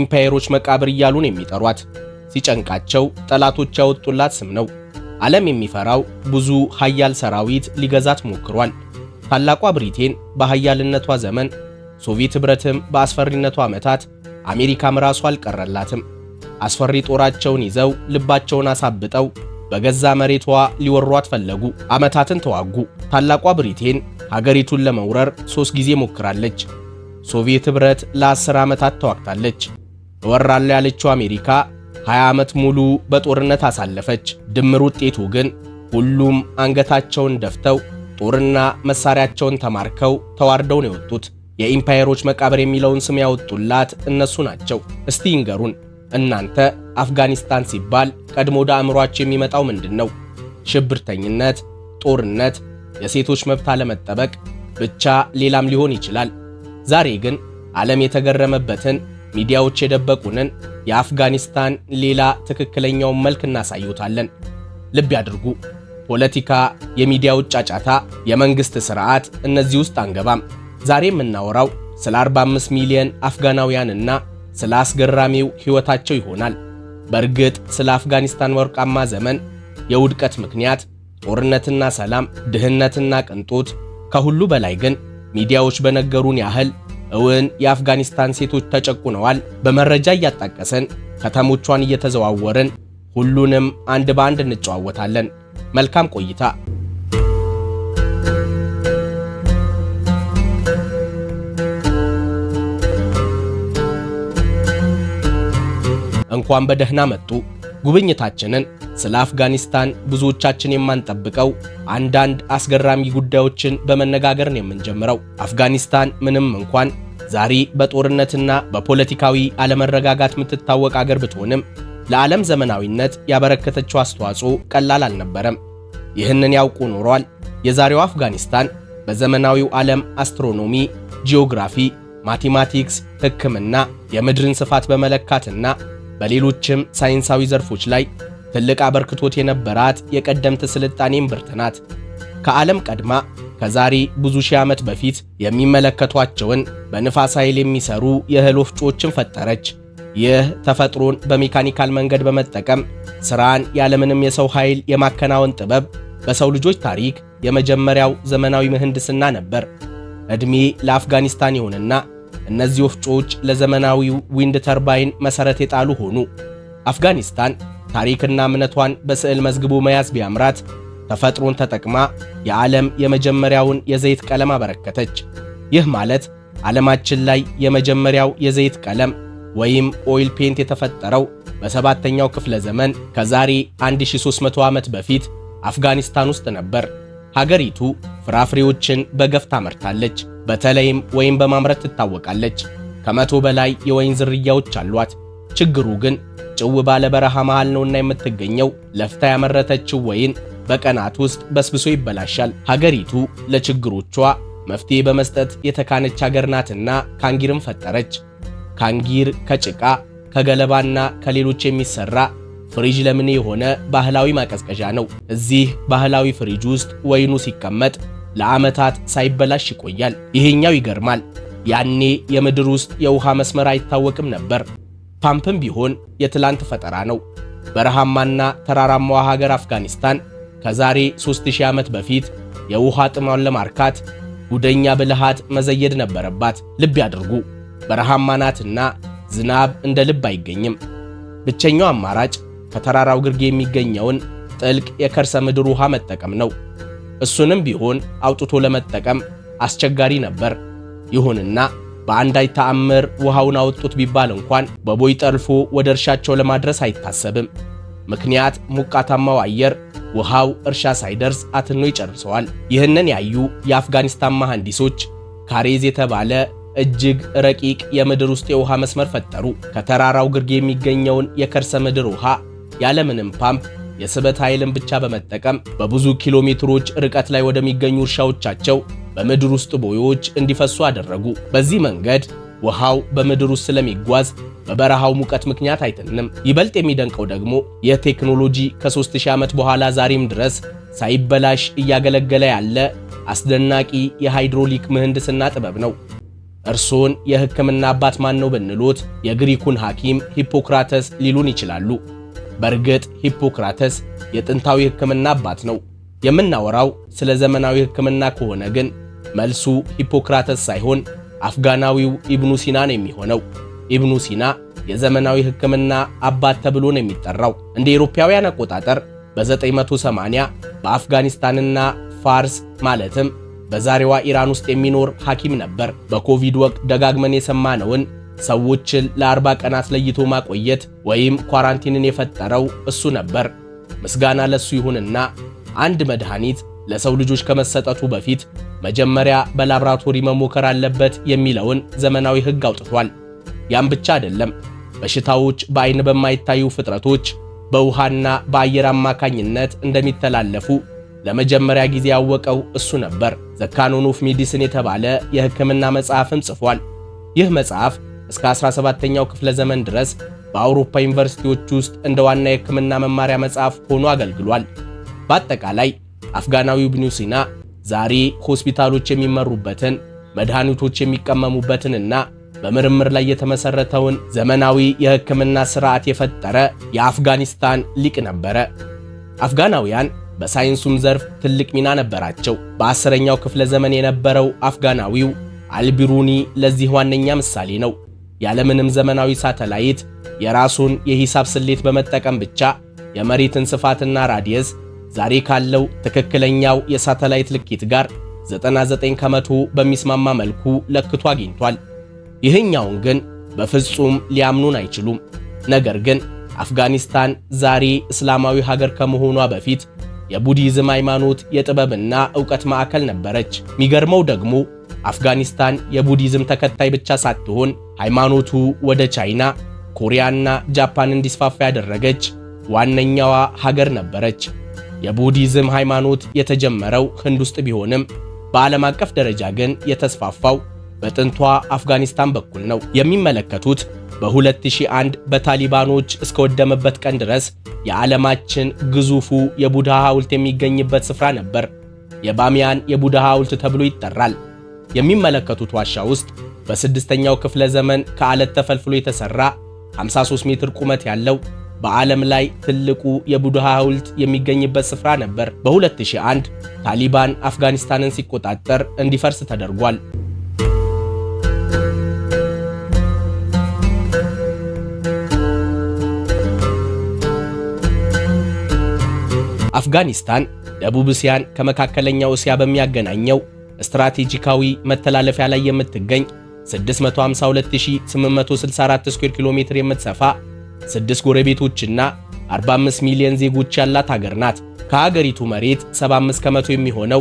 የኢምፓየሮች መቃብር እያሉ ነው የሚጠሯት። ሲጨንቃቸው ጠላቶች ያወጡላት ስም ነው። ዓለም የሚፈራው ብዙ ኃያል ሰራዊት ሊገዛት ሞክሯል። ታላቋ ብሪቴን በኃያልነቷ ዘመን፣ ሶቪየት ኅብረትም በአስፈሪነቷ ዓመታት፣ አሜሪካም ራሷ አልቀረላትም። አስፈሪ ጦራቸውን ይዘው ልባቸውን አሳብጠው በገዛ መሬቷ ሊወሯት ፈለጉ። ዓመታትን ተዋጉ። ታላቋ ብሪቴን ሀገሪቱን ለመውረር 3 ጊዜ ሞክራለች። ሶቪየት ኅብረት ለ10 ዓመታት ተዋግታለች። እወራለሁ ያለችው አሜሪካ 20 ዓመት ሙሉ በጦርነት አሳለፈች። ድምር ውጤቱ ግን ሁሉም አንገታቸውን ደፍተው ጦርና መሳሪያቸውን ተማርከው ተዋርደው ነው የወጡት። የኢምፓየሮች መቃብር የሚለውን ስም ያወጡላት እነሱ ናቸው። እስቲ ይንገሩን እናንተ አፍጋኒስታን ሲባል ቀድሞ ወደ አእምሯችሁ የሚመጣው ምንድነው? ሽብርተኝነት፣ ጦርነት፣ የሴቶች መብት አለመጠበቅ፣ ብቻ ሌላም ሊሆን ይችላል። ዛሬ ግን ዓለም የተገረመበትን ሚዲያዎች የደበቁንን የአፍጋኒስታን ሌላ ትክክለኛውን መልክ እናሳዩታለን። ልብ ያድርጉ። ፖለቲካ፣ የሚዲያው ጫጫታ፣ የመንግስት ስርዓት እነዚህ ውስጥ አንገባም። ዛሬ የምናወራው ስለ 45 ሚሊዮን አፍጋናውያንና ስለ አስገራሚው ሕይወታቸው ይሆናል። በእርግጥ ስለ አፍጋኒስታን ወርቃማ ዘመን፣ የውድቀት ምክንያት፣ ጦርነትና ሰላም፣ ድህነትና ቅንጦት፣ ከሁሉ በላይ ግን ሚዲያዎች በነገሩን ያህል እውን የአፍጋኒስታን ሴቶች ተጨቁነዋል? በመረጃ እያጣቀሰን ከተሞቿን እየተዘዋወርን ሁሉንም አንድ በአንድ እንጨዋወታለን። መልካም ቆይታ። እንኳን በደህና መጡ። ጉብኝታችንን ስለ አፍጋኒስታን ብዙዎቻችን የማንጠብቀው አንዳንድ አስገራሚ ጉዳዮችን በመነጋገር ነው የምንጀምረው። አፍጋኒስታን ምንም እንኳን ዛሬ በጦርነትና በፖለቲካዊ አለመረጋጋት የምትታወቅ አገር ብትሆንም ለዓለም ዘመናዊነት ያበረከተችው አስተዋጽኦ ቀላል አልነበረም። ይህንን ያውቁ ኖሯል። የዛሬው አፍጋኒስታን በዘመናዊው ዓለም አስትሮኖሚ፣ ጂኦግራፊ፣ ማቴማቲክስ፣ ሕክምና፣ የምድርን ስፋት በመለካትና በሌሎችም ሳይንሳዊ ዘርፎች ላይ ትልቅ አበርክቶት የነበራት የቀደምት ስልጣኔ እምብርት ናት። ከዓለም ቀድማ ከዛሬ ብዙ ሺህ ዓመት በፊት የሚመለከቷቸውን በንፋስ ኃይል የሚሰሩ የእህል ወፍጮዎችን ፈጠረች። ይህ ተፈጥሮን በሜካኒካል መንገድ በመጠቀም ሥራን ያለምንም የሰው ኃይል የማከናወን ጥበብ በሰው ልጆች ታሪክ የመጀመሪያው ዘመናዊ ምህንድስና ነበር። ዕድሜ ለአፍጋኒስታን ይሁንና እነዚህ ወፍጮዎች ለዘመናዊው ዊንድ ተርባይን መሠረት የጣሉ ሆኑ። አፍጋኒስታን ታሪክና እምነቷን በስዕል መዝግቦ መያዝ ቢያምራት ተፈጥሮን ተጠቅማ የዓለም የመጀመሪያውን የዘይት ቀለም አበረከተች። ይህ ማለት ዓለማችን ላይ የመጀመሪያው የዘይት ቀለም ወይም ኦይል ፔንት የተፈጠረው በ7ኛው ክፍለ ዘመን ከዛሬ 1300 ዓመት በፊት አፍጋኒስታን ውስጥ ነበር። ሀገሪቱ ፍራፍሬዎችን በገፍ ታመርታለች። በተለይም ወይን በማምረት ትታወቃለች። ከ100 በላይ የወይን ዝርያዎች አሏት። ችግሩ ግን ጭው ባለ በረሃ መሃል ነውና የምትገኘው። ለፍታ ያመረተችው ወይን በቀናት ውስጥ በስብሶ ይበላሻል። ሀገሪቱ ለችግሮቿ መፍትሄ በመስጠት የተካነች ሀገር ናትና ካንጊርን ፈጠረች። ካንጊር ከጭቃ ከገለባና ከሌሎች የሚሰራ ፍሪጅ ለምን የሆነ ባህላዊ ማቀዝቀዣ ነው። እዚህ ባህላዊ ፍሪጅ ውስጥ ወይኑ ሲቀመጥ ለዓመታት ሳይበላሽ ይቆያል። ይሄኛው ይገርማል። ያኔ የምድር ውስጥ የውሃ መስመር አይታወቅም ነበር። ፓምፕም ቢሆን የትላንት ፈጠራ ነው። በረሃማና ተራራማዋ ሀገር አፍጋኒስታን ከዛሬ 3000 ዓመት በፊት የውሃ ጥሟን ለማርካት ጉደኛ ብልሃት መዘየድ ነበረባት። ልብ ያድርጉ፣ በረሃማ ናትና ዝናብ እንደ ልብ አይገኝም። ብቸኛው አማራጭ ከተራራው ግርጌ የሚገኘውን ጥልቅ የከርሰ ምድር ውሃ መጠቀም ነው። እሱንም ቢሆን አውጥቶ ለመጠቀም አስቸጋሪ ነበር። ይሁንና በአንዳች ተአምር ውሃውን አወጡት ቢባል እንኳን በቦይ ጠልፎ ወደ እርሻቸው ለማድረስ አይታሰብም። ምክንያት ሞቃታማው አየር ውሃው እርሻ ሳይደርስ አትኖ ይጨርሰዋል። ይህንን ያዩ የአፍጋኒስታን መሐንዲሶች ካሬዝ የተባለ እጅግ ረቂቅ የምድር ውስጥ የውሃ መስመር ፈጠሩ። ከተራራው ግርጌ የሚገኘውን የከርሰ ምድር ውሃ ያለምንም ፓምፕ የስበት ኃይልን ብቻ በመጠቀም በብዙ ኪሎ ሜትሮች ርቀት ላይ ወደሚገኙ እርሻዎቻቸው በምድር ውስጥ ቦዮች እንዲፈሱ አደረጉ። በዚህ መንገድ ውሃው በምድር ውስጥ ስለሚጓዝ በበረሃው ሙቀት ምክንያት አይተንም። ይበልጥ የሚደንቀው ደግሞ የቴክኖሎጂ ከ3000 ዓመት በኋላ ዛሬም ድረስ ሳይበላሽ እያገለገለ ያለ አስደናቂ የሃይድሮሊክ ምህንድስና ጥበብ ነው። እርሶን የሕክምና አባት ማን ነው ብንሎት የግሪኩን ሐኪም ሂፖክራተስ ሊሉን ይችላሉ። በእርግጥ ሂፖክራተስ የጥንታዊ ሕክምና አባት ነው። የምናወራው ስለ ዘመናዊ ሕክምና ከሆነ ግን መልሱ ሂፖክራተስ ሳይሆን አፍጋናዊው ኢብኑ ሲና ነው የሚሆነው። ኢብኑ ሲና የዘመናዊ ሕክምና አባት ተብሎ ነው የሚጠራው። እንደ አውሮፓውያን አቆጣጠር በ980 በአፍጋኒስታንና ፋርስ ማለትም በዛሬዋ ኢራን ውስጥ የሚኖር ሐኪም ነበር። በኮቪድ ወቅት ደጋግመን የሰማነውን ሰዎችን ለ40 ቀናት ለይቶ ማቆየት ወይም ኳራንቲንን የፈጠረው እሱ ነበር። ምስጋና ለሱ ይሁንና አንድ መድኃኒት ለሰው ልጆች ከመሰጠቱ በፊት መጀመሪያ በላብራቶሪ መሞከር አለበት የሚለውን ዘመናዊ ሕግ አውጥቷል። ያም ብቻ አይደለም። በሽታዎች በአይን በማይታዩ ፍጥረቶች በውሃና በአየር አማካኝነት እንደሚተላለፉ ለመጀመሪያ ጊዜ ያወቀው እሱ ነበር። ዘ ካኖን ኦፍ ሜዲሲን የተባለ የሕክምና መጽሐፍም ጽፏል። ይህ መጽሐፍ እስከ 17ኛው ክፍለ ዘመን ድረስ በአውሮፓ ዩኒቨርሲቲዎች ውስጥ እንደ ዋና የሕክምና መማሪያ መጽሐፍ ሆኖ አገልግሏል። በአጠቃላይ አፍጋናዊው ኢብኑ ሲና ዛሬ ሆስፒታሎች የሚመሩበትን፣ መድኃኒቶች የሚቀመሙበትንና በምርምር ላይ የተመሰረተውን ዘመናዊ የሕክምና ሥርዓት የፈጠረ የአፍጋኒስታን ሊቅ ነበረ። አፍጋናውያን በሳይንሱም ዘርፍ ትልቅ ሚና ነበራቸው። በ10ኛው ክፍለ ዘመን የነበረው አፍጋናዊው አልቢሩኒ ለዚህ ዋነኛ ምሳሌ ነው። ያለምንም ዘመናዊ ሳተላይት የራሱን የሂሳብ ስሌት በመጠቀም ብቻ የመሬትን ስፋትና ራዲየስ ዛሬ ካለው ትክክለኛው የሳተላይት ልኬት ጋር 99 ከመቶ በሚስማማ መልኩ ለክቶ አግኝቷል። ይህኛውን ግን በፍጹም ሊያምኑን አይችሉም። ነገር ግን አፍጋኒስታን ዛሬ እስላማዊ ሀገር ከመሆኗ በፊት የቡዲዝም ሃይማኖት የጥበብና ዕውቀት ማዕከል ነበረች። የሚገርመው ደግሞ አፍጋኒስታን የቡዲዝም ተከታይ ብቻ ሳትሆን ሃይማኖቱ ወደ ቻይና፣ ኮሪያና ጃፓን እንዲስፋፋ ያደረገች ዋነኛዋ ሀገር ነበረች። የቡዲዝም ሃይማኖት የተጀመረው ህንድ ውስጥ ቢሆንም በዓለም አቀፍ ደረጃ ግን የተስፋፋው በጥንቷ አፍጋኒስታን በኩል ነው። የሚመለከቱት በ2001 በታሊባኖች እስከወደመበት ቀን ድረስ የዓለማችን ግዙፉ የቡድሃ ሐውልት የሚገኝበት ስፍራ ነበር። የባሚያን የቡድሃ ሐውልት ተብሎ ይጠራል። የሚመለከቱት ዋሻ ውስጥ በ6ኛው ክፍለ ዘመን ከዓለት ተፈልፍሎ የተሰራ 53 ሜትር ቁመት ያለው በዓለም ላይ ትልቁ የቡድሃ ሐውልት የሚገኝበት ስፍራ ነበር። በ2001 ታሊባን አፍጋኒስታንን ሲቆጣጠር እንዲፈርስ ተደርጓል። አፍጋኒስታን ደቡብ እስያን ከመካከለኛው እስያ በሚያገናኘው ስትራቴጂካዊ መተላለፊያ ላይ የምትገኝ 652864 ስኩዌር ኪሎ ሜትር የምትሰፋ 6 ጎረቤቶችና 45 ሚሊዮን ዜጎች ያላት ሀገር ናት። ከሀገሪቱ መሬት 75 ከመቶ የሚሆነው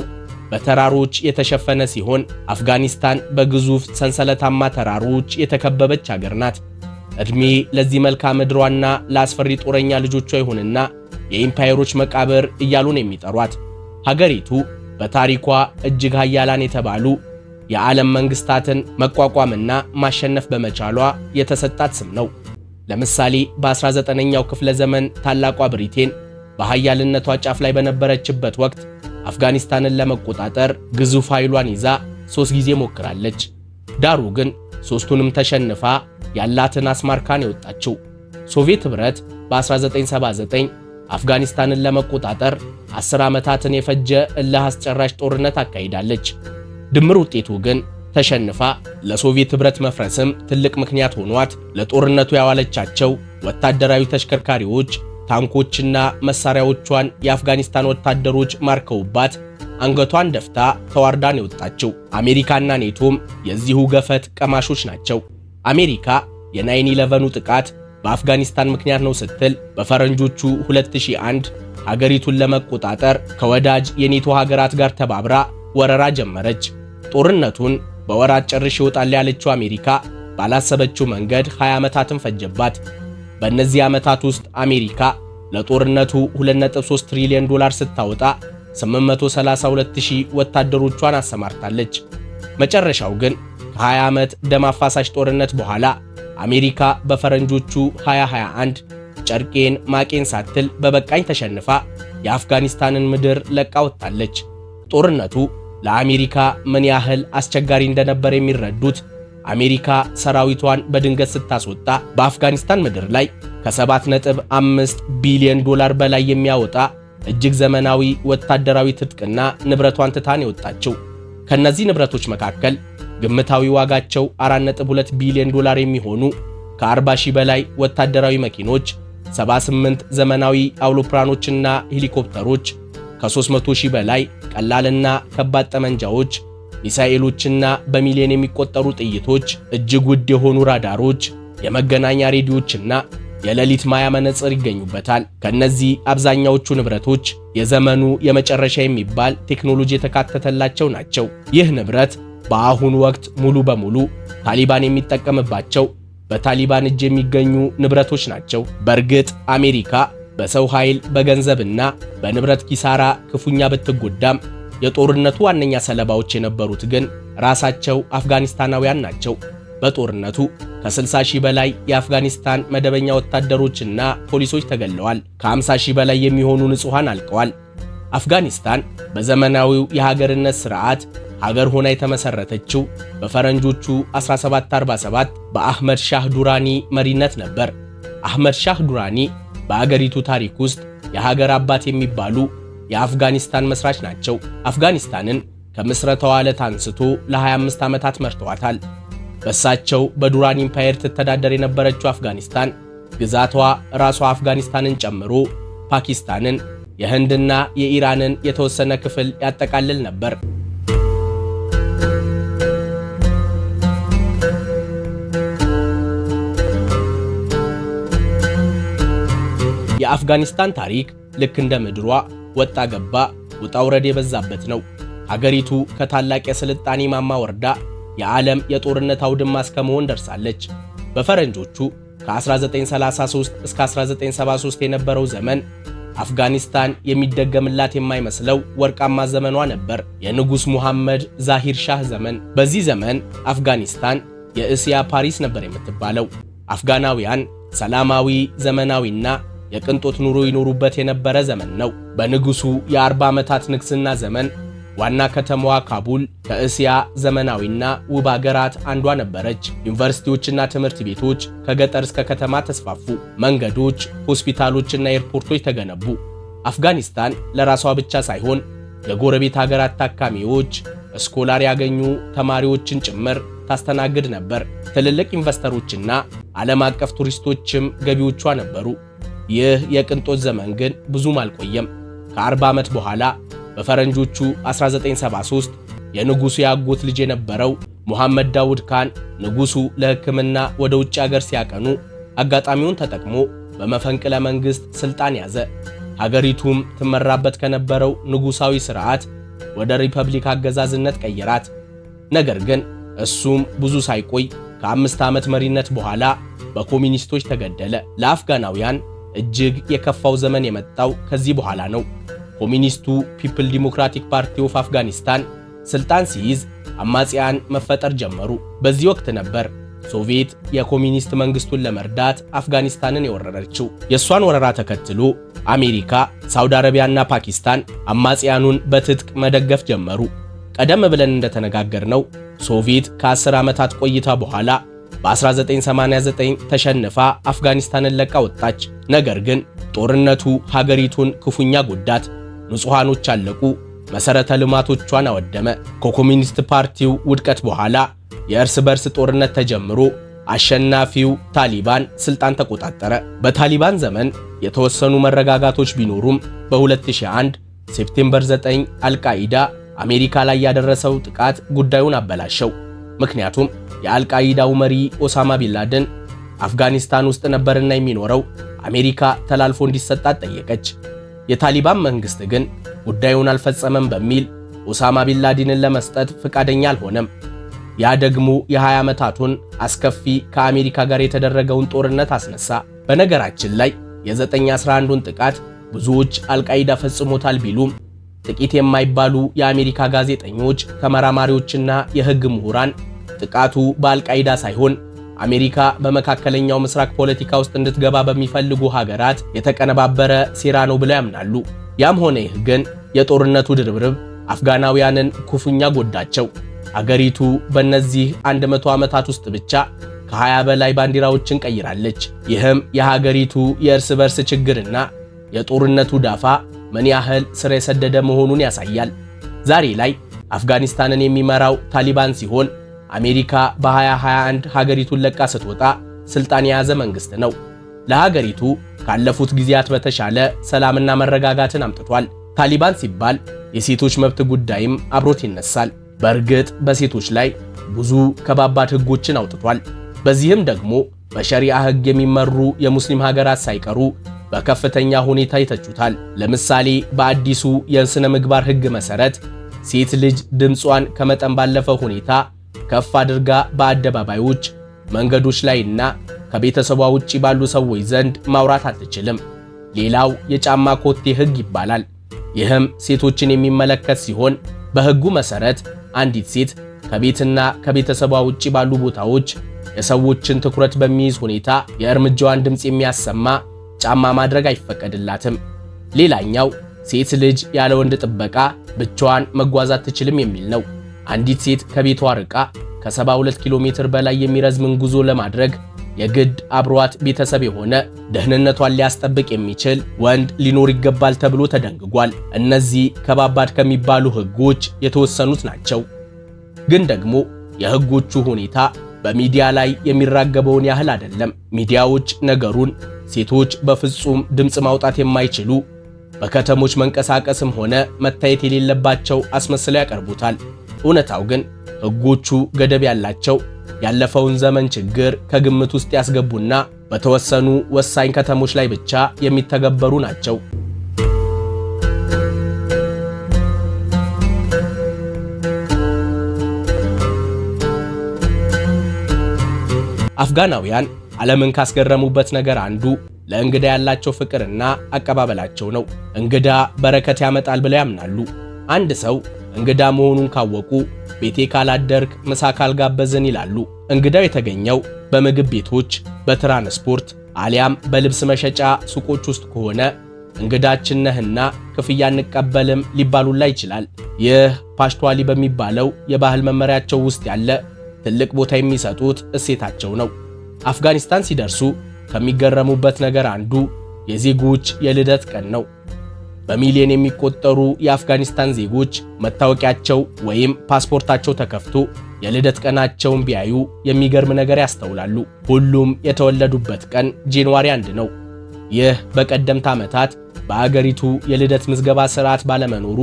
በተራሮች የተሸፈነ ሲሆን አፍጋኒስታን በግዙፍ ሰንሰለታማ ተራሮች የተከበበች ሀገር ናት። ዕድሜ ለዚህ መልክዓ ምድሯና ለአስፈሪ ጦረኛ ልጆቿ ይሁንና የኢምፓየሮች መቃብር እያሉ ነው የሚጠሯት። ሀገሪቱ በታሪኳ እጅግ ኃያላን የተባሉ የዓለም መንግስታትን መቋቋምና ማሸነፍ በመቻሏ የተሰጣት ስም ነው። ለምሳሌ በ19ኛው ክፍለ ዘመን ታላቋ ብሪቴን በኃያልነቷ ጫፍ ላይ በነበረችበት ወቅት አፍጋኒስታንን ለመቆጣጠር ግዙፍ ኃይሏን ይዛ 3 ጊዜ ሞክራለች። ዳሩ ግን 3ቱንም ተሸንፋ ያላትን አስማርካን የወጣችው። ሶቪየት ኅብረት በ1979 አፍጋኒስታንን ለመቆጣጠር 10 ዓመታትን የፈጀ እልህ አስጨራሽ ጦርነት አካሂዳለች። ድምር ውጤቱ ግን ተሸንፋ ለሶቪየት ኅብረት መፍረስም ትልቅ ምክንያት ሆኗት ለጦርነቱ ያዋለቻቸው ወታደራዊ ተሽከርካሪዎች፣ ታንኮችና መሳሪያዎቿን የአፍጋኒስታን ወታደሮች ማርከውባት አንገቷን ደፍታ ተዋርዳን የወጣችው። አሜሪካና ኔቶም የዚሁ ገፈት ቀማሾች ናቸው። አሜሪካ የ9/11ኑ ጥቃት በአፍጋኒስታን ምክንያት ነው ስትል በፈረንጆቹ 2001 ሀገሪቱን ለመቆጣጠር ከወዳጅ የኔቶ ሀገራት ጋር ተባብራ ወረራ ጀመረች። ጦርነቱን በወራት ጨርሽ ይወጣል ያለችው አሜሪካ ባላሰበችው መንገድ 20 ዓመታትን ፈጀባት። በእነዚህ ዓመታት ውስጥ አሜሪካ ለጦርነቱ 2.3 ትሪሊዮን ዶላር ስታወጣ 832000 ወታደሮቿን አሰማርታለች። መጨረሻው ግን ከ20 ዓመት ደም አፋሳሽ ጦርነት በኋላ አሜሪካ በፈረንጆቹ 2021 ጨርቄን ማቄን ሳትል በበቃኝ ተሸንፋ የአፍጋኒስታንን ምድር ለቃ ወጥታለች። ጦርነቱ ለአሜሪካ ምን ያህል አስቸጋሪ እንደነበር የሚረዱት አሜሪካ ሰራዊቷን በድንገት ስታስወጣ በአፍጋኒስታን ምድር ላይ ከ7.5 ቢሊዮን ዶላር በላይ የሚያወጣ እጅግ ዘመናዊ ወታደራዊ ትጥቅና ንብረቷን ትታን የወጣችው። ከነዚህ ንብረቶች መካከል ግምታዊ ዋጋቸው 4.2 ቢሊዮን ዶላር የሚሆኑ ከ40 ሺህ በላይ ወታደራዊ መኪኖች፣ 78 ዘመናዊ አውሮፕላኖችና ሄሊኮፕተሮች፣ ከ300 ሺህ በላይ ቀላልና ከባድ ጠመንጃዎች፣ ሚሳኤሎችና በሚሊዮን የሚቆጠሩ ጥይቶች፣ እጅግ ውድ የሆኑ ራዳሮች፣ የመገናኛ ሬዲዮችና የሌሊት ማያ መነጽር ይገኙበታል። ከነዚህ አብዛኛዎቹ ንብረቶች የዘመኑ የመጨረሻ የሚባል ቴክኖሎጂ የተካተተላቸው ናቸው። ይህ ንብረት በአሁኑ ወቅት ሙሉ በሙሉ ታሊባን የሚጠቀምባቸው በታሊባን እጅ የሚገኙ ንብረቶች ናቸው። በእርግጥ አሜሪካ በሰው ኃይል በገንዘብና በንብረት ኪሳራ ክፉኛ ብትጎዳም የጦርነቱ ዋነኛ ሰለባዎች የነበሩት ግን ራሳቸው አፍጋኒስታናውያን ናቸው። በጦርነቱ ከ60 ሺህ በላይ የአፍጋኒስታን መደበኛ ወታደሮችና ፖሊሶች ተገለዋል። ከ50 ሺህ በላይ የሚሆኑ ንጹሃን አልቀዋል። አፍጋኒስታን በዘመናዊው የሀገርነት ሥርዓት ሀገር ሆና የተመሰረተችው በፈረንጆቹ 1747 በአህመድ ሻህ ዱራኒ መሪነት ነበር። አህመድ ሻህ ዱራኒ በአገሪቱ ታሪክ ውስጥ የሀገር አባት የሚባሉ የአፍጋኒስታን መስራች ናቸው። አፍጋኒስታንን ከምስረታዋ ዕለት አንስቶ ለ25 ዓመታት መርተዋታል። በሳቸው በዱራኒ ኢምፓየር ትተዳደር የነበረችው አፍጋኒስታን ግዛቷ ራሷ አፍጋኒስታንን ጨምሮ ፓኪስታንን፣ የህንድና የኢራንን የተወሰነ ክፍል ያጠቃልል ነበር። የአፍጋኒስታን ታሪክ ልክ እንደ ምድሯ ወጣ ገባ ውጣ ውረድ የበዛበት ነው። ሀገሪቱ ከታላቅ የስልጣኔ ማማ ወርዳ የዓለም የጦርነት አውድማ እስከመሆን ደርሳለች። በፈረንጆቹ ከ1933 እስከ 1973 የነበረው ዘመን አፍጋኒስታን የሚደገምላት የማይመስለው ወርቃማ ዘመኗ ነበር፣ የንጉሥ ሙሐመድ ዛሂር ሻህ ዘመን። በዚህ ዘመን አፍጋኒስታን የእስያ ፓሪስ ነበር የምትባለው። አፍጋናውያን ሰላማዊ፣ ዘመናዊና የቅንጦት ኑሮ ይኖሩበት የነበረ ዘመን ነው። በንጉሱ የ40 ዓመታት ንግስና ዘመን ዋና ከተማዋ ካቡል ከእስያ ዘመናዊና ውብ አገራት አንዷ ነበረች። ዩኒቨርሲቲዎችና ትምህርት ቤቶች ከገጠር እስከ ከተማ ተስፋፉ። መንገዶች፣ ሆስፒታሎችና ኤርፖርቶች ተገነቡ። አፍጋኒስታን ለራሷ ብቻ ሳይሆን የጎረቤት ሀገራት ታካሚዎች፣ ስኮላር ያገኙ ተማሪዎችን ጭምር ታስተናግድ ነበር። ትልልቅ ኢንቨስተሮችና ዓለም አቀፍ ቱሪስቶችም ገቢዎቿ ነበሩ። ይህ የቅንጦት ዘመን ግን ብዙም አልቆየም። ከ40 ዓመት በኋላ በፈረንጆቹ 1973 የንጉሱ ያጎት ልጅ የነበረው ሙሐመድ ዳውድ ካን ንጉሱ ለሕክምና ወደ ውጭ ሀገር ሲያቀኑ አጋጣሚውን ተጠቅሞ በመፈንቅለ መንግስት ስልጣን ያዘ። ሀገሪቱም ትመራበት ከነበረው ንጉሳዊ ስርዓት ወደ ሪፐብሊክ አገዛዝነት ቀየራት። ነገር ግን እሱም ብዙ ሳይቆይ ከ5 ዓመት መሪነት በኋላ በኮሚኒስቶች ተገደለ። ለአፍጋናውያን እጅግ የከፋው ዘመን የመጣው ከዚህ በኋላ ነው። ኮሚኒስቱ ፒፕል ዲሞክራቲክ ፓርቲ ኦፍ አፍጋኒስታን ስልጣን ሲይዝ አማጽያን መፈጠር ጀመሩ። በዚህ ወቅት ነበር ሶቪየት የኮሚኒስት መንግስቱን ለመርዳት አፍጋኒስታንን የወረረችው። የእሷን ወረራ ተከትሎ አሜሪካ፣ ሳውዲ አረቢያና ፓኪስታን አማጽያኑን በትጥቅ መደገፍ ጀመሩ። ቀደም ብለን እንደተነጋገርነው ሶቪየት ከ10 ዓመታት ቆይታ በኋላ በ1989 ተሸንፋ አፍጋኒስታንን ለቃ ወጣች። ነገር ግን ጦርነቱ ሀገሪቱን ክፉኛ ጎዳት። ንጹሃኖች አለቁ፣ መሰረተ ልማቶቿን አወደመ። ከኮሚኒስት ፓርቲው ውድቀት በኋላ የእርስ በርስ ጦርነት ተጀምሮ አሸናፊው ታሊባን ስልጣን ተቆጣጠረ። በታሊባን ዘመን የተወሰኑ መረጋጋቶች ቢኖሩም በ2001 ሴፕቴምበር 9 አልቃኢዳ አሜሪካ ላይ ያደረሰው ጥቃት ጉዳዩን አበላሸው። ምክንያቱም የአልቃኢዳው መሪ ኦሳማ ቢንላደን አፍጋኒስታን ውስጥ ነበርና የሚኖረው አሜሪካ ተላልፎ እንዲሰጣት ጠየቀች። የታሊባን መንግስት ግን ጉዳዩን አልፈጸመም በሚል ኦሳማ ቢንላደንን ለመስጠት ፈቃደኛ አልሆነም። ያ ደግሞ የ20 ዓመታቱን አስከፊ ከአሜሪካ ጋር የተደረገውን ጦርነት አስነሳ። በነገራችን ላይ የ9/11ን ጥቃት ብዙዎች አልቃኢዳ ፈጽሞታል ቢሉም ጥቂት የማይባሉ የአሜሪካ ጋዜጠኞች፣ ተመራማሪዎችና የህግ ምሁራን ጥቃቱ በአልቃኢዳ ሳይሆን አሜሪካ በመካከለኛው ምስራቅ ፖለቲካ ውስጥ እንድትገባ በሚፈልጉ ሀገራት የተቀነባበረ ሴራ ነው ብለው ያምናሉ። ያም ሆነ ይህ ግን የጦርነቱ ድርብርብ አፍጋናውያንን ክፉኛ ጎዳቸው። አገሪቱ በእነዚህ 100 ዓመታት ውስጥ ብቻ ከ20 በላይ ባንዲራዎችን ቀይራለች። ይህም የሀገሪቱ የእርስ በርስ ችግርና የጦርነቱ ዳፋ ምን ያህል ስር የሰደደ መሆኑን ያሳያል። ዛሬ ላይ አፍጋኒስታንን የሚመራው ታሊባን ሲሆን አሜሪካ በ2021 ሀገሪቱን ለቃ ስትወጣ ስልጣን የያዘ መንግስት ነው። ለሀገሪቱ ካለፉት ጊዜያት በተሻለ ሰላምና መረጋጋትን አምጥቷል። ታሊባን ሲባል የሴቶች መብት ጉዳይም አብሮት ይነሳል። በእርግጥ በሴቶች ላይ ብዙ ከባባድ ህጎችን አውጥቷል። በዚህም ደግሞ በሸሪዓ ህግ የሚመሩ የሙስሊም ሀገራት ሳይቀሩ በከፍተኛ ሁኔታ ይተቹታል። ለምሳሌ በአዲሱ የሥነ ምግባር ህግ መሰረት ሴት ልጅ ድምጿን ከመጠን ባለፈ ሁኔታ ከፍ አድርጋ በአደባባዮች፣ መንገዶች ላይና ከቤተሰቧ ውጪ ባሉ ሰዎች ዘንድ ማውራት አትችልም። ሌላው የጫማ ኮቴ ህግ ይባላል። ይህም ሴቶችን የሚመለከት ሲሆን በህጉ መሰረት አንዲት ሴት ከቤትና ከቤተሰቧ ውጪ ባሉ ቦታዎች የሰዎችን ትኩረት በሚይዝ ሁኔታ የእርምጃዋን ድምፅ የሚያሰማ ጫማ ማድረግ አይፈቀድላትም። ሌላኛው ሴት ልጅ ያለ ወንድ ጥበቃ ብቻዋን መጓዝ አትችልም የሚል ነው። አንዲት ሴት ከቤቷ ርቃ ከ72 ኪሎ ሜትር በላይ የሚረዝምን ጉዞ ለማድረግ የግድ አብሯት ቤተሰብ የሆነ ደህንነቷን ሊያስጠብቅ የሚችል ወንድ ሊኖር ይገባል ተብሎ ተደንግጓል። እነዚህ ከባባድ ከሚባሉ ህጎች የተወሰኑት ናቸው። ግን ደግሞ የህጎቹ ሁኔታ በሚዲያ ላይ የሚራገበውን ያህል አይደለም። ሚዲያዎች ነገሩን ሴቶች በፍጹም ድምፅ ማውጣት የማይችሉ በከተሞች መንቀሳቀስም ሆነ መታየት የሌለባቸው አስመስለው ያቀርቡታል። እውነታው ግን ህጎቹ ገደብ ያላቸው፣ ያለፈውን ዘመን ችግር ከግምት ውስጥ ያስገቡና በተወሰኑ ወሳኝ ከተሞች ላይ ብቻ የሚተገበሩ ናቸው። አፍጋናውያን ዓለምን ካስገረሙበት ነገር አንዱ ለእንግዳ ያላቸው ፍቅርና አቀባበላቸው ነው። እንግዳ በረከት ያመጣል ብለው ያምናሉ። አንድ ሰው እንግዳ መሆኑን ካወቁ ቤቴ ካላደርክ ምሳ ካልጋበዝን ይላሉ። እንግዳው የተገኘው በምግብ ቤቶች፣ በትራንስፖርት አሊያም በልብስ መሸጫ ሱቆች ውስጥ ከሆነ እንግዳችን ነህና ክፍያ እንቀበልም ሊባሉላ ይችላል። ይህ ፓሽቷሊ በሚባለው የባህል መመሪያቸው ውስጥ ያለ ትልቅ ቦታ የሚሰጡት እሴታቸው ነው። አፍጋኒስታን ሲደርሱ ከሚገረሙበት ነገር አንዱ የዜጎች የልደት ቀን ነው። በሚሊዮን የሚቆጠሩ የአፍጋኒስታን ዜጎች መታወቂያቸው ወይም ፓስፖርታቸው ተከፍቶ የልደት ቀናቸውን ቢያዩ የሚገርም ነገር ያስተውላሉ። ሁሉም የተወለዱበት ቀን ጃንዋሪ 1 ነው። ይህ በቀደምት ዓመታት በአገሪቱ የልደት ምዝገባ ስርዓት ባለመኖሩ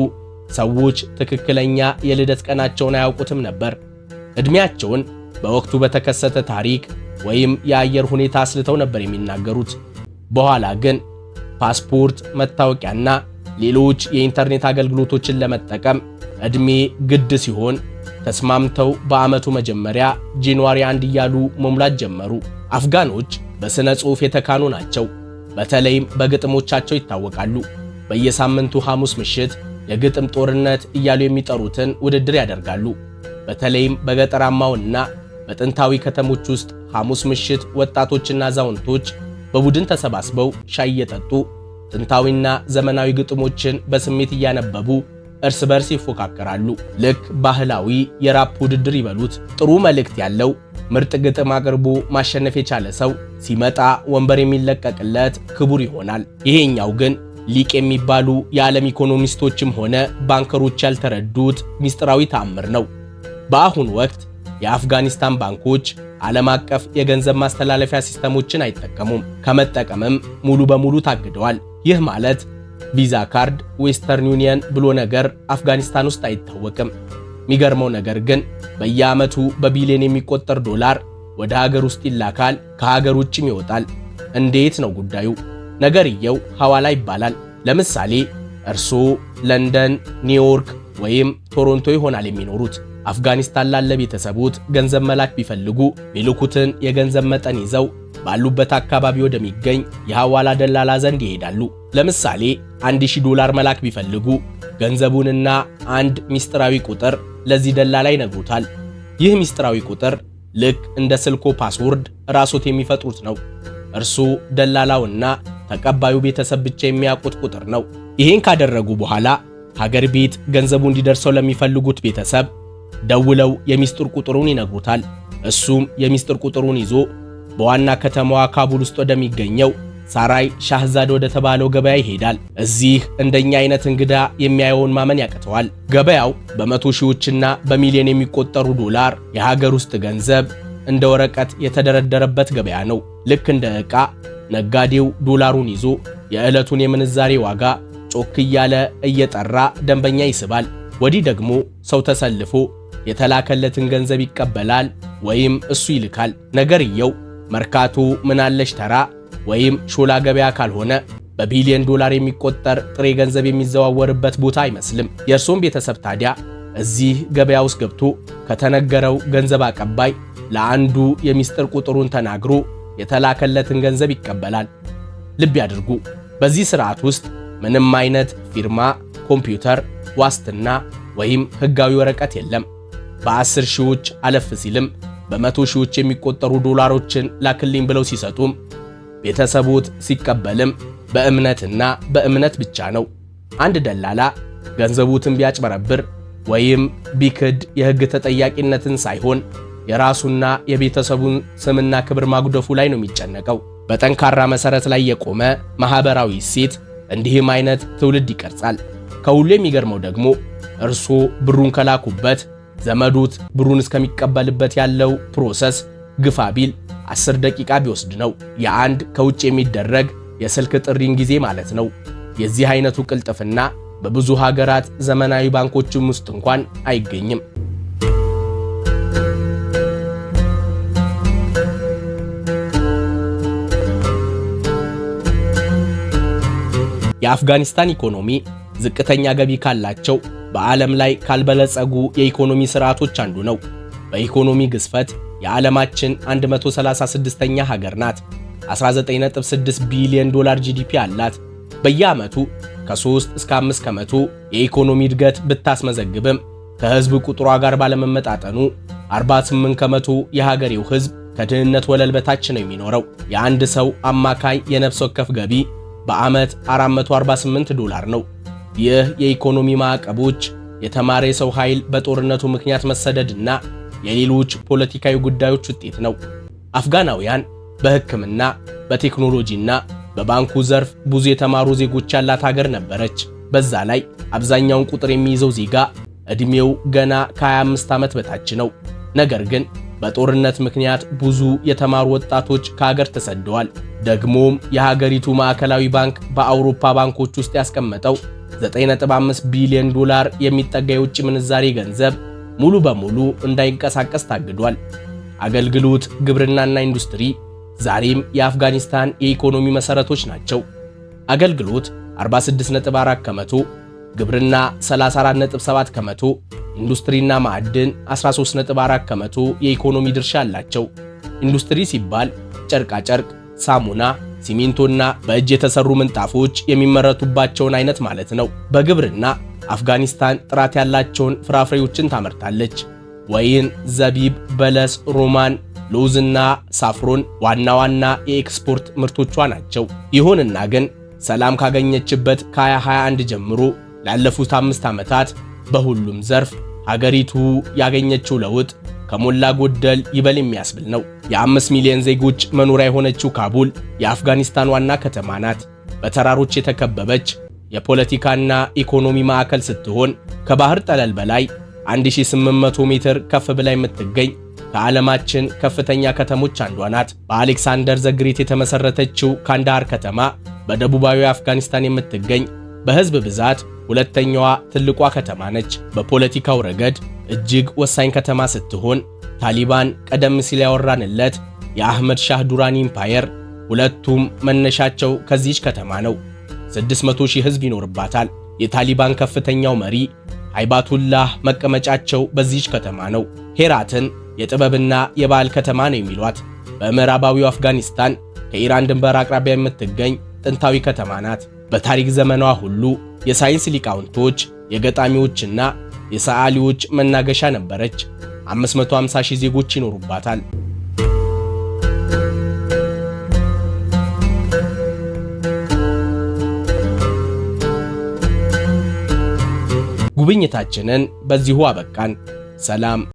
ሰዎች ትክክለኛ የልደት ቀናቸውን አያውቁትም ነበር። ዕድሜያቸውን በወቅቱ በተከሰተ ታሪክ ወይም የአየር ሁኔታ አስልተው ነበር የሚናገሩት። በኋላ ግን ፓስፖርት፣ መታወቂያና ሌሎች የኢንተርኔት አገልግሎቶችን ለመጠቀም ዕድሜ ግድ ሲሆን ተስማምተው በዓመቱ መጀመሪያ ጃንዋሪ 1 እያሉ መሙላት ጀመሩ። አፍጋኖች በሥነ ጽሑፍ የተካኑ ናቸው። በተለይም በግጥሞቻቸው ይታወቃሉ። በየሳምንቱ ሐሙስ ምሽት የግጥም ጦርነት እያሉ የሚጠሩትን ውድድር ያደርጋሉ። በተለይም በገጠራማውና በጥንታዊ ከተሞች ውስጥ ሐሙስ ምሽት ወጣቶችና አዛውንቶች በቡድን ተሰባስበው ሻይ እየጠጡ ጥንታዊና ዘመናዊ ግጥሞችን በስሜት እያነበቡ እርስ በርስ ይፎካከራሉ። ልክ ባህላዊ የራፕ ውድድር ይበሉት። ጥሩ መልእክት ያለው ምርጥ ግጥም አቅርቦ ማሸነፍ የቻለ ሰው ሲመጣ ወንበር የሚለቀቅለት ክቡር ይሆናል። ይሄኛው ግን ሊቅ የሚባሉ የዓለም ኢኮኖሚስቶችም ሆነ ባንከሮች ያልተረዱት ሚስጥራዊ ተአምር ነው። በአሁኑ ወቅት የአፍጋኒስታን ባንኮች ዓለም አቀፍ የገንዘብ ማስተላለፊያ ሲስተሞችን አይጠቀሙም። ከመጠቀምም ሙሉ በሙሉ ታግደዋል። ይህ ማለት ቪዛ ካርድ፣ ዌስተርን ዩኒየን ብሎ ነገር አፍጋኒስታን ውስጥ አይታወቅም። የሚገርመው ነገር ግን በየዓመቱ በቢሊዮን የሚቆጠር ዶላር ወደ ሀገር ውስጥ ይላካል፣ ከሀገር ውጭም ይወጣል። እንዴት ነው ጉዳዩ? ነገርየው ሐዋላ ይባላል። ለምሳሌ እርስዎ ለንደን፣ ኒውዮርክ ወይም ቶሮንቶ ይሆናል የሚኖሩት። አፍጋኒስታን ላለ ቤተሰቦት ገንዘብ መላክ ቢፈልጉ ሚልኩትን የገንዘብ መጠን ይዘው ባሉበት አካባቢ ወደሚገኝ የሐዋላ ደላላ ዘንድ ይሄዳሉ። ለምሳሌ $1000 መላክ ቢፈልጉ ገንዘቡንና አንድ ሚስጥራዊ ቁጥር ለዚህ ደላላ ይነግሩታል። ይህ ሚስጥራዊ ቁጥር ልክ እንደ ስልኮ ፓስወርድ ራስዎት የሚፈጥሩት ነው። እርሱ ደላላውና ተቀባዩ ቤተሰብ ብቻ የሚያውቁት ቁጥር ነው። ይሄን ካደረጉ በኋላ ሀገር ቤት ገንዘቡ እንዲደርሰው ለሚፈልጉት ቤተሰብ ደውለው የሚስጥር ቁጥሩን ይነግሩታል። እሱም የሚስጥር ቁጥሩን ይዞ በዋና ከተማዋ ካቡል ውስጥ ወደሚገኘው ሳራይ ሻህዛድ ወደ ተባለው ገበያ ይሄዳል። እዚህ እንደኛ አይነት እንግዳ የሚያየውን ማመን ያቅተዋል። ገበያው በመቶ ሺዎችና በሚሊዮን የሚቆጠሩ ዶላር የሀገር ውስጥ ገንዘብ እንደ ወረቀት የተደረደረበት ገበያ ነው። ልክ እንደ ዕቃ ነጋዴው ዶላሩን ይዞ የዕለቱን የምንዛሬ ዋጋ ጮክ እያለ እየጠራ ደንበኛ ይስባል። ወዲህ ደግሞ ሰው ተሰልፎ የተላከለትን ገንዘብ ይቀበላል ወይም እሱ ይልካል። ነገርየው መርካቶ ምናለሽ ተራ ወይም ሾላ ገበያ ካልሆነ በቢሊዮን ዶላር የሚቆጠር ጥሬ ገንዘብ የሚዘዋወርበት ቦታ አይመስልም። የእርሶም ቤተሰብ ታዲያ እዚህ ገበያ ውስጥ ገብቶ ከተነገረው ገንዘብ አቀባይ ለአንዱ የሚስጥር ቁጥሩን ተናግሮ የተላከለትን ገንዘብ ይቀበላል። ልብ ያድርጉ፣ በዚህ ስርዓት ውስጥ ምንም አይነት ፊርማ፣ ኮምፒውተር፣ ዋስትና ወይም ህጋዊ ወረቀት የለም። በ10 ሺዎች አለፍ ሲልም በመቶ ሺዎች የሚቆጠሩ ዶላሮችን ላክልኝ ብለው ሲሰጡም ቤተሰቦት ሲቀበልም በእምነትና በእምነት ብቻ ነው። አንድ ደላላ ገንዘቡትን ቢያጭበረብር ወይም ቢክድ የህግ ተጠያቂነትን ሳይሆን የራሱና የቤተሰቡን ስምና ክብር ማጉደፉ ላይ ነው የሚጨነቀው። በጠንካራ መሰረት ላይ የቆመ ማህበራዊ እሴት እንዲህም አይነት ትውልድ ይቀርጻል። ከሁሉ የሚገርመው ደግሞ እርሶ ብሩን ከላኩበት ዘመዶት ብሩን እስከሚቀበልበት ያለው ፕሮሰስ ግፋ ቢል 10 ደቂቃ ቢወስድ ነው። የአንድ ከውጭ የሚደረግ የስልክ ጥሪን ጊዜ ማለት ነው። የዚህ አይነቱ ቅልጥፍና በብዙ ሀገራት ዘመናዊ ባንኮችም ውስጥ እንኳን አይገኝም። የአፍጋኒስታን ኢኮኖሚ ዝቅተኛ ገቢ ካላቸው በዓለም ላይ ካልበለጸጉ የኢኮኖሚ ስርዓቶች አንዱ ነው። በኢኮኖሚ ግዝፈት የዓለማችን 136ኛ ሀገር ናት። 19.6 ቢሊዮን ዶላር ጂዲፒ አላት። በየዓመቱ ከ3 እስከ 5 ከመቶ የኢኮኖሚ እድገት ብታስመዘግብም ከህዝብ ቁጥሯ ጋር ባለመመጣጠኑ 48 ከመቶ የሀገሬው ህዝብ ከድህነት ወለል በታች ነው የሚኖረው። የአንድ ሰው አማካይ የነፍስ ወከፍ ገቢ በዓመት 448 ዶላር ነው። ይህ የኢኮኖሚ ማዕቀቦች፣ የተማረ የሰው ኃይል በጦርነቱ ምክንያት መሰደድና የሌሎች ፖለቲካዊ ጉዳዮች ውጤት ነው። አፍጋናውያን በሕክምና በቴክኖሎጂና በባንኩ ዘርፍ ብዙ የተማሩ ዜጎች ያላት ሀገር ነበረች። በዛ ላይ አብዛኛውን ቁጥር የሚይዘው ዜጋ ዕድሜው ገና ከ25 ዓመት በታች ነው። ነገር ግን በጦርነት ምክንያት ብዙ የተማሩ ወጣቶች ከሀገር ተሰደዋል። ደግሞም የሀገሪቱ ማዕከላዊ ባንክ በአውሮፓ ባንኮች ውስጥ ያስቀመጠው 9.5 ቢሊዮን ዶላር የሚጠጋ የውጭ ምንዛሬ ገንዘብ ሙሉ በሙሉ እንዳይንቀሳቀስ ታግዷል። አገልግሎት፣ ግብርናና ኢንዱስትሪ ዛሬም የአፍጋኒስታን የኢኮኖሚ መሰረቶች ናቸው። አገልግሎት 46.4 ከመቶ፣ ግብርና 34.7 ከመቶ፣ ኢንዱስትሪና ማዕድን 13.4 ከመቶ የኢኮኖሚ ድርሻ አላቸው። ኢንዱስትሪ ሲባል ጨርቃጨርቅ፣ ሳሙና፣ ሲሚንቶና በእጅ የተሰሩ ምንጣፎች የሚመረቱባቸውን አይነት ማለት ነው። በግብርና አፍጋኒስታን ጥራት ያላቸውን ፍራፍሬዎችን ታመርታለች። ወይን፣ ዘቢብ፣ በለስ፣ ሮማን፣ ሎዝና ሳፍሮን ዋና ዋና የኤክስፖርት ምርቶቿ ናቸው። ይሁንና ግን ሰላም ካገኘችበት ከ2021 ጀምሮ ላለፉት 5 ዓመታት በሁሉም ዘርፍ ሀገሪቱ ያገኘችው ለውጥ ከሞላ ጎደል ይበል የሚያስብል ነው። የ5 ሚሊዮን ዜጎች መኖሪያ የሆነችው ካቡል የአፍጋኒስታን ዋና ከተማ ናት። በተራሮች የተከበበች የፖለቲካና ኢኮኖሚ ማዕከል ስትሆን ከባህር ጠለል በላይ 1800 ሜትር ከፍ ብላ የምትገኝ ከዓለማችን ከፍተኛ ከተሞች አንዷ ናት። በአሌክሳንደር ዘግሬት የተመሰረተችው ካንዳሃር ከተማ በደቡባዊ አፍጋኒስታን የምትገኝ በህዝብ ብዛት ሁለተኛዋ ትልቋ ከተማ ነች። በፖለቲካው ረገድ እጅግ ወሳኝ ከተማ ስትሆን ታሊባን ቀደም ሲል ያወራንለት የአህመድ ሻህ ዱራኒ ኢምፓየር ሁለቱም መነሻቸው ከዚህች ከተማ ነው። 600 ሺህ ህዝብ ይኖርባታል። የታሊባን ከፍተኛው መሪ ሃይባቱላህ መቀመጫቸው በዚህች ከተማ ነው። ሄራትን የጥበብና የባህል ከተማ ነው የሚሏት። በምዕራባዊው አፍጋኒስታን ከኢራን ድንበር አቅራቢያ የምትገኝ ጥንታዊ ከተማ ናት። በታሪክ ዘመኗ ሁሉ የሳይንስ ሊቃውንቶች፣ የገጣሚዎችና የሰዓሊዎች መናገሻ ነበረች። 550 ሺህ ዜጎች ይኖሩባታል። ጉብኝታችንን በዚሁ አበቃን። ሰላም